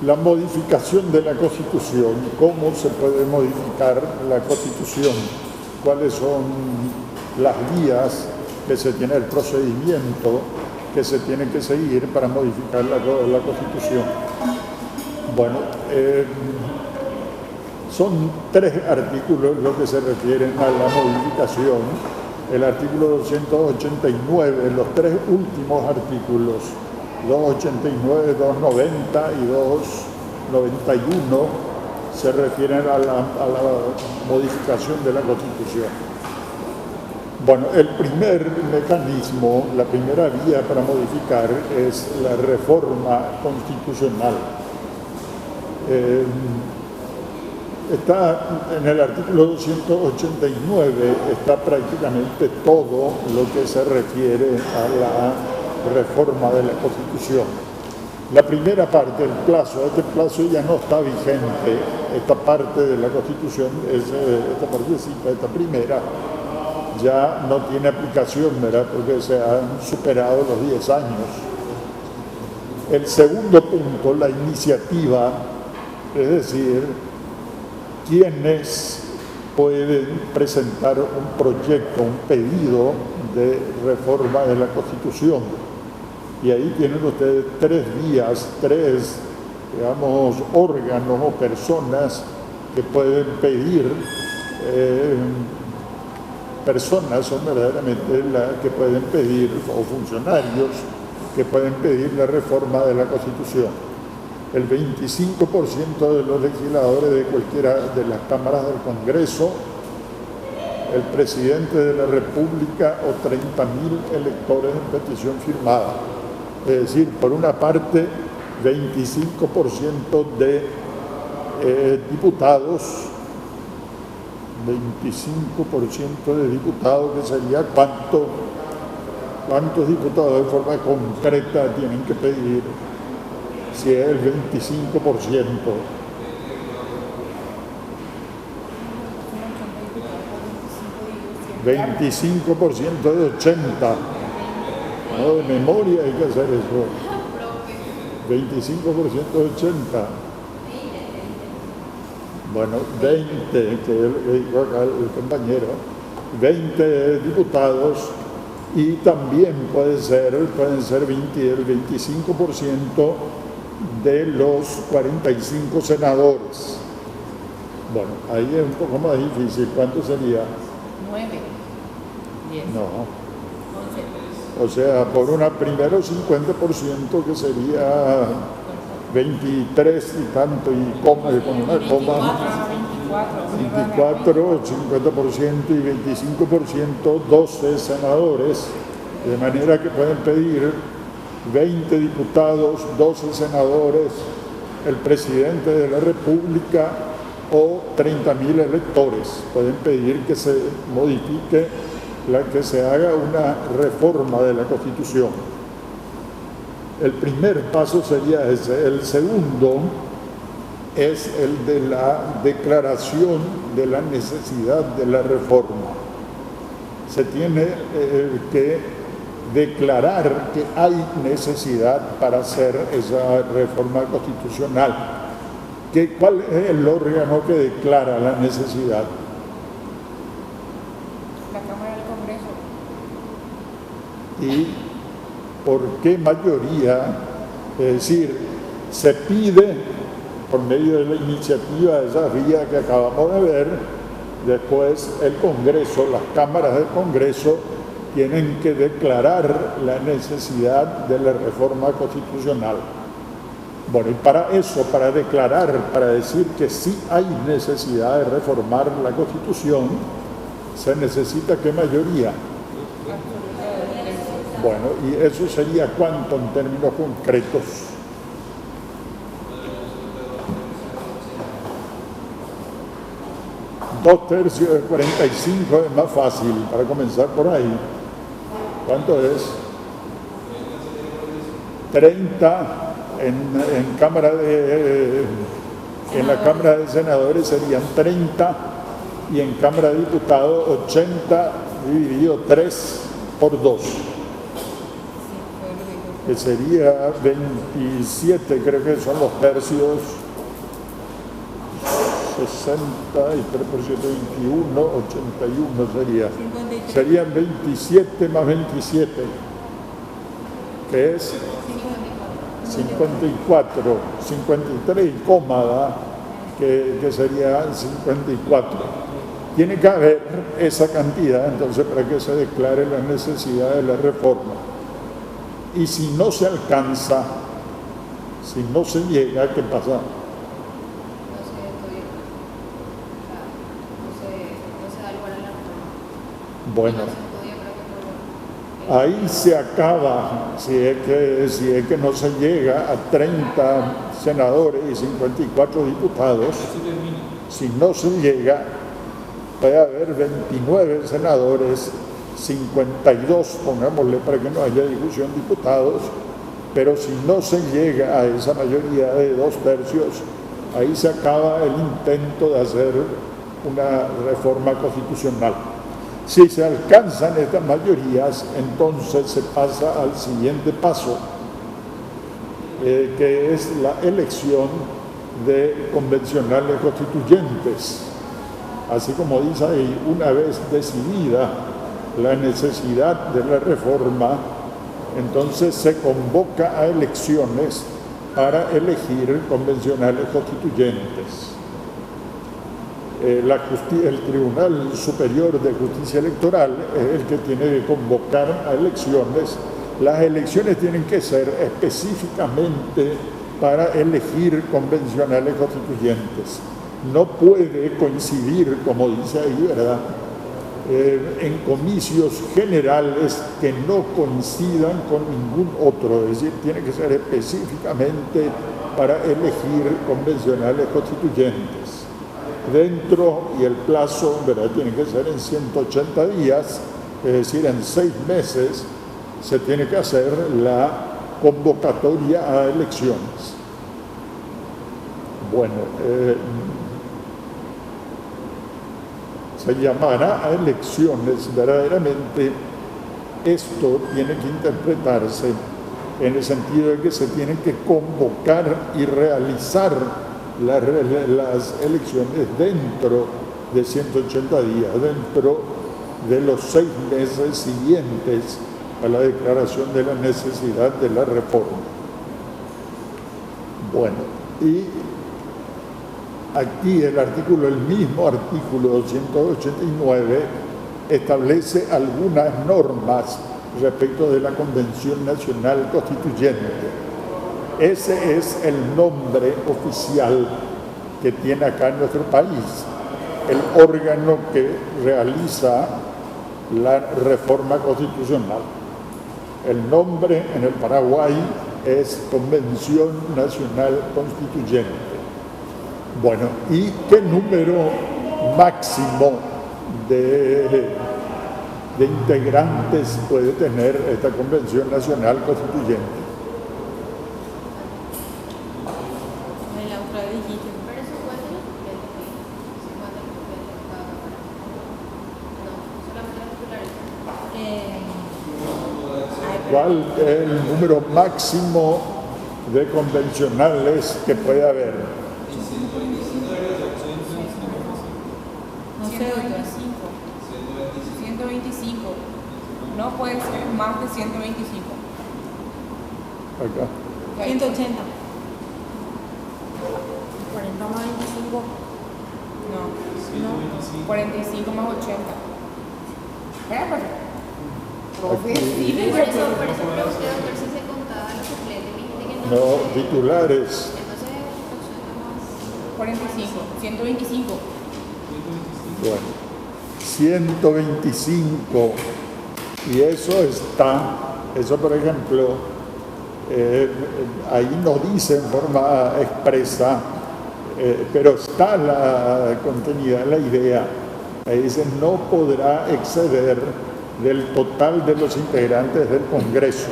La modificación de la Constitución. ¿Cómo se puede modificar la Constitución? ¿Cuáles son las vías que se tiene, el procedimiento que se tiene que seguir para modificar la Constitución? Bueno, son 3 artículos los que se refieren a la modificación. El artículo 289, los 3 últimos artículos, 289, 290 y 291, se refieren a la modificación de la Constitución. Bueno, el primer mecanismo, la primera vía para modificar es la reforma constitucional. Está en el artículo 289, está prácticamente todo lo que se refiere a la reforma de la Constitución. La primera parte, el plazo, este plazo ya no está vigente. Esta parte de la Constitución, esta partecita, esta primera, ya no tiene aplicación, ¿verdad? Porque se han superado los 10 años. El segundo punto, la iniciativa, es decir, quienes pueden presentar un proyecto, un pedido de reforma de la Constitución. Y ahí tienen ustedes 3 vías, 3, digamos, órganos o personas que pueden pedir, personas son verdaderamente las que pueden pedir, o funcionarios que pueden pedir la reforma de la Constitución. El 25% de los legisladores de cualquiera de las cámaras del Congreso, el presidente de la República o 30.000 electores en petición firmada. Es decir, por una parte, 25% de diputados, 25% de diputados, que sería cuántos diputados de forma concreta tienen que pedir, si es el 25%. 25% de 80. No, de memoria hay que hacer eso. 25% de 80. Bueno, 20, que dijo acá el compañero, 20 diputados, y también pueden ser el 25% de los 45 senadores. Bueno, ahí es un poco más difícil. ¿Cuánto sería? 9, 10. No. 11. O sea, por una primero 50%, que sería 23 y tanto, y coma, con una coma. 24, 50% y 25%, 12 senadores, de manera que pueden pedir 20 diputados, 12 senadores, el presidente de la República o 30.000 electores. Pueden pedir que se modifique, que se haga una reforma de la Constitución. El primer paso sería ese. El segundo es el de la declaración de la necesidad de la reforma. Se tiene que declarar que hay necesidad para hacer esa reforma constitucional. ¿Cuál es el órgano que declara la necesidad? La Cámara del Congreso. ¿Y por qué mayoría? Es decir, se pide por medio de la iniciativa de esa vía que acabamos de ver. Después el Congreso, las cámaras del Congreso, tienen que declarar la necesidad de la reforma constitucional. Bueno, y para eso, para declarar, para decir que sí hay necesidad de reformar la Constitución, se necesita ¿qué mayoría? Bueno, y eso sería ¿cuánto en términos concretos? Dos tercios de 45 es más fácil, para comenzar por ahí. ¿Cuánto es? 30 en la Cámara de Senadores serían 30, y en Cámara de Diputados 80 dividido 3 por 2. que sería 27, creo que son los tercios, 63 por 7, 21, 81 sería. 53. Serían 27 más 27, que es 54, 53 y cómoda, que sería 54. Tiene que haber esa cantidad, entonces, para que se declare la necesidad de la reforma. Y si no se alcanza, si no se llega, ¿qué pasa? Bueno, ahí se acaba, si es que no se llega a 30 senadores y 54 diputados, si no se llega, puede haber 29 senadores, 52, pongámosle para que no haya discusión, diputados, pero si no se llega a esa mayoría de 2/3, ahí se acaba el intento de hacer una reforma constitucional. Si se alcanzan estas mayorías, entonces se pasa al siguiente paso, que es la elección de convencionales constituyentes. Así como dice ahí, una vez decidida la necesidad de la reforma, entonces se convoca a elecciones para elegir convencionales constituyentes. El Tribunal Superior de Justicia Electoral es el que tiene que convocar a elecciones. Las elecciones tienen que ser específicamente para elegir convencionales constituyentes. No puede coincidir, como dice ahí, ¿verdad?, en comicios generales que no coincidan con ningún otro, es decir, tiene que ser específicamente para elegir convencionales constituyentes. Dentro, y el plazo, ¿verdad?, tiene que ser en 180 días, es decir, en 6 meses, se tiene que hacer la convocatoria a elecciones. Bueno, se llamará a elecciones. Verdaderamente esto tiene que interpretarse en el sentido de que se tienen que convocar y realizar las elecciones dentro de 180 días, dentro de los 6 meses siguientes a la declaración de la necesidad de la reforma. Bueno, y aquí el mismo artículo 289 establece algunas normas respecto de la Convención Nacional Constituyente. Ese es el nombre oficial que tiene acá en nuestro país, el órgano que realiza la reforma constitucional. El nombre en el Paraguay es Convención Nacional Constituyente. Bueno, ¿y qué número máximo de integrantes puede tener esta Convención Nacional Constituyente? ¿Cuál es el número máximo de convencionales que puede haber? 125. No puede ser más de 125. Acá. 180. 40 más 25. No. 45 más 80. Espera, Por eso pregunté si se contaba los suplentes. Dijiste que No, titulares. Entonces, 45. 125. Bueno, 125. Y eso por ejemplo, ahí no dice en forma expresa, pero está contenida la idea. Ahí dice, no podrá exceder del total de los integrantes del Congreso.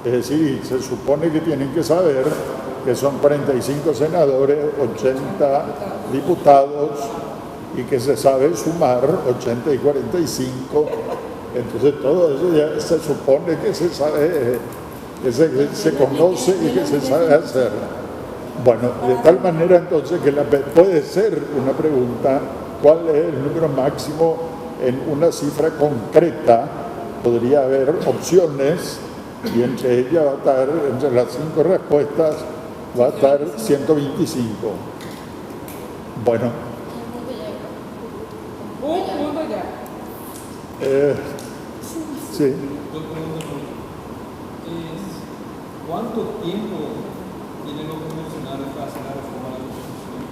Es decir, se supone que tienen que saber que son 45 senadores, 80 diputados, y que se sabe sumar 80 y 45. Entonces todo eso ya se supone que se sabe ese que se conoce y que se sabe hacer. Bueno, de tal manera entonces que puede ser una pregunta, ¿cuál es el número máximo en una cifra concreta? Podría haber opciones y entre ellas va a estar, entre las 5 respuestas, va a estar 125. Bueno. Un punto ya. Sí. ¿Cuánto tiempo tienen los convencionales para hacer la reforma de la Constitución?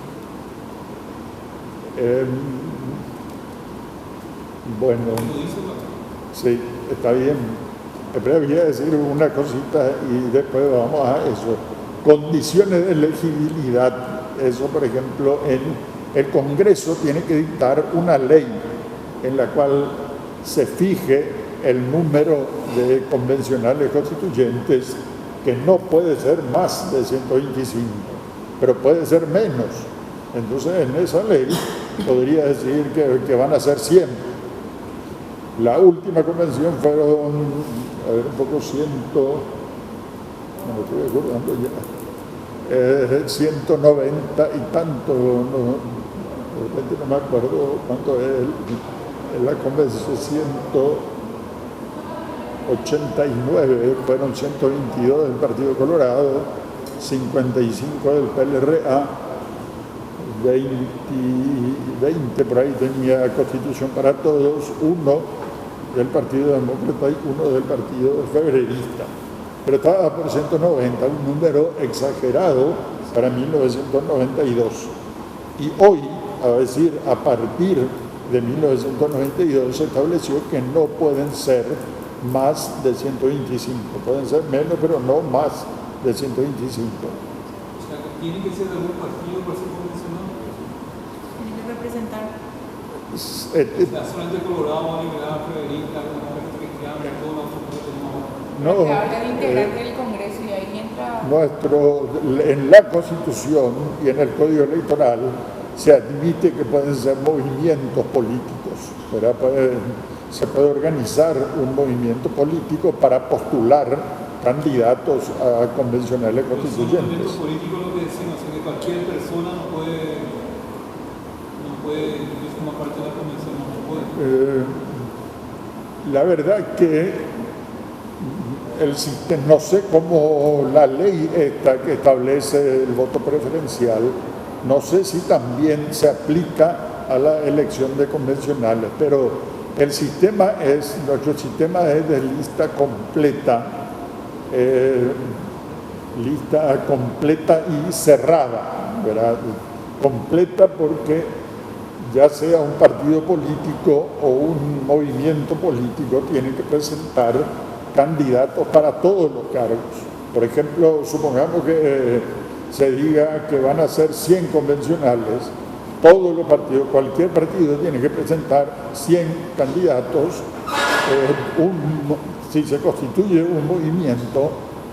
Bueno, sí, está bien. Pero voy a decir una cosita y después vamos a eso. Condiciones de elegibilidad. Eso, por ejemplo, el Congreso tiene que dictar una ley en la cual se fije el número de convencionales constituyentes, que no puede ser más de 125, pero puede ser menos. Entonces, en esa ley podría decir que van a ser 100. La última convención fueron, a ver, un poco 100, no me estoy acordando ya, 190 y tanto, no, de repente no me acuerdo cuánto es la convención, 189, fueron 122 del Partido Colorado, 55 del PLRA, 20 por ahí tenía Constitución para Todos, 1 del Partido Demócrata y 1 del Partido Febrerista. Pero estaba por 190, un número exagerado para 1992. Y hoy, a decir, a partir de 1992 se estableció que no pueden ser más de 125, pueden ser menos, pero no más de 125. O sea, ¿tiene que ser de algún partido para ser convencional? Tiene que representar. O sea, solamente Colorado, Liberal, Federista, alguna vez que hable todo lo no, que habla de integrantes del Congreso y ahí entra. En la Constitución y en el Código Electoral se admite que pueden ser movimientos políticos, ¿verdad? Se puede organizar un movimiento político para postular candidatos a convencionales constituyentes. Los movimientos políticos, lo que decimos, es que cualquier persona no puede formar parte de la convención, no puede. La verdad que el sistema, no sé cómo la ley esta que establece el voto preferencial, no sé si también se aplica a la elección de convencionales, pero nuestro sistema es de lista completa y cerrada, ¿verdad? Completa porque ya sea un partido político o un movimiento político tiene que presentar candidatos para todos los cargos. Por ejemplo, supongamos que se diga que van a ser 100 convencionales, todos los partidos, cualquier partido tiene que presentar 100 candidatos. Si se constituye un movimiento,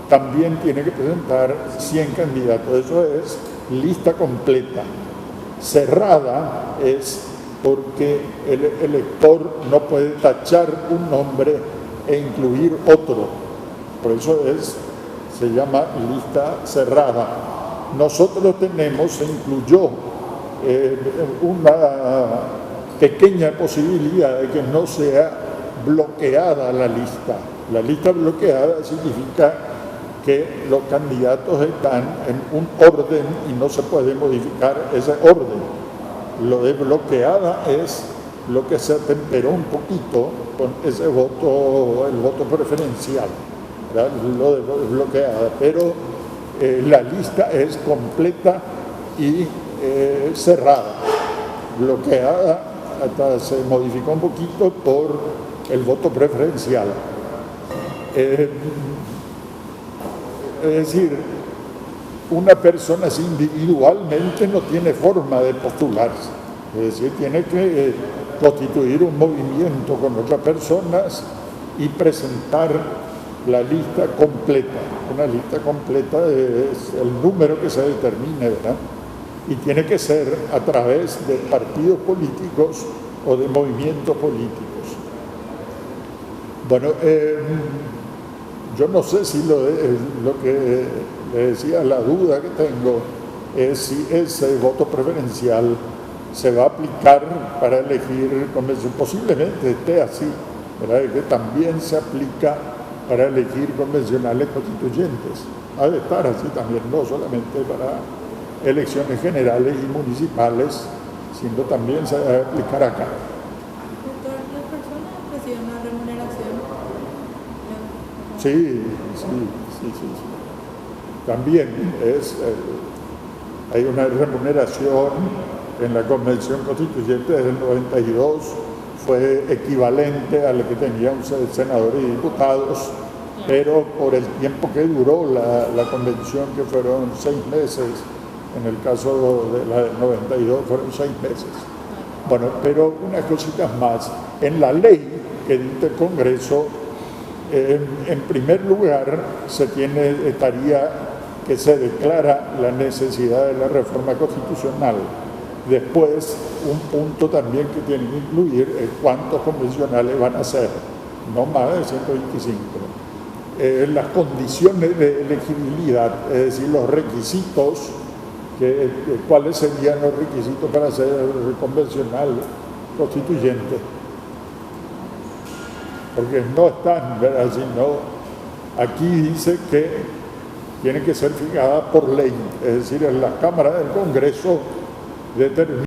también tiene que presentar 100 candidatos. Eso es lista completa. Cerrada es porque el elector no puede tachar un nombre e incluir otro. Por eso se llama lista cerrada. Nosotros se incluyó una pequeña posibilidad de que no sea bloqueada la lista. La lista bloqueada significa que los candidatos están en un orden y no se puede modificar ese orden. Lo de bloqueada es lo que se temperó un poquito con ese voto, el voto preferencial, ¿verdad? Lo de bloqueada, pero la lista es completa y cerrada. Bloqueada hasta se modificó un poquito por el voto preferencial. Es decir, una persona así individualmente no tiene forma de postularse, es decir, tiene que constituir un movimiento con otras personas y presentar la lista completa. Una lista completa es el número que se determine, ¿verdad? Y tiene que ser a través de partidos políticos o de movimientos políticos. Bueno, Yo no sé si lo que le decía, la duda que tengo es si ese voto preferencial se va a aplicar para elegir convención. Posiblemente esté así, ¿verdad? Que también se aplica para elegir convencionales constituyentes. Ha de estar así también, no solamente para elecciones generales y municipales, sino también se debe aplicar acá. Doctor, ¿las personas reciben una remuneración? Sí. También hay una remuneración en la Convención Constituyente desde el 92, fue equivalente a la que tenía un senador y diputados, pero por el tiempo que duró la convención, que fueron 6 meses, en el caso de la del 92 fueron 6 meses. Bueno, pero unas cositas más. En la ley que dicta el Congreso, en primer lugar, estaría que se declara la necesidad de la reforma constitucional. Después, un punto también que tiene que incluir es cuántos convencionales van a ser, no más de 125. Las condiciones de elegibilidad, es decir, los requisitos, cuáles serían los requisitos para ser convencional constituyente. Porque no están, ¿verdad? Sino aquí dice que tiene que ser fijada por ley, es decir, en la Cámara del Congreso determina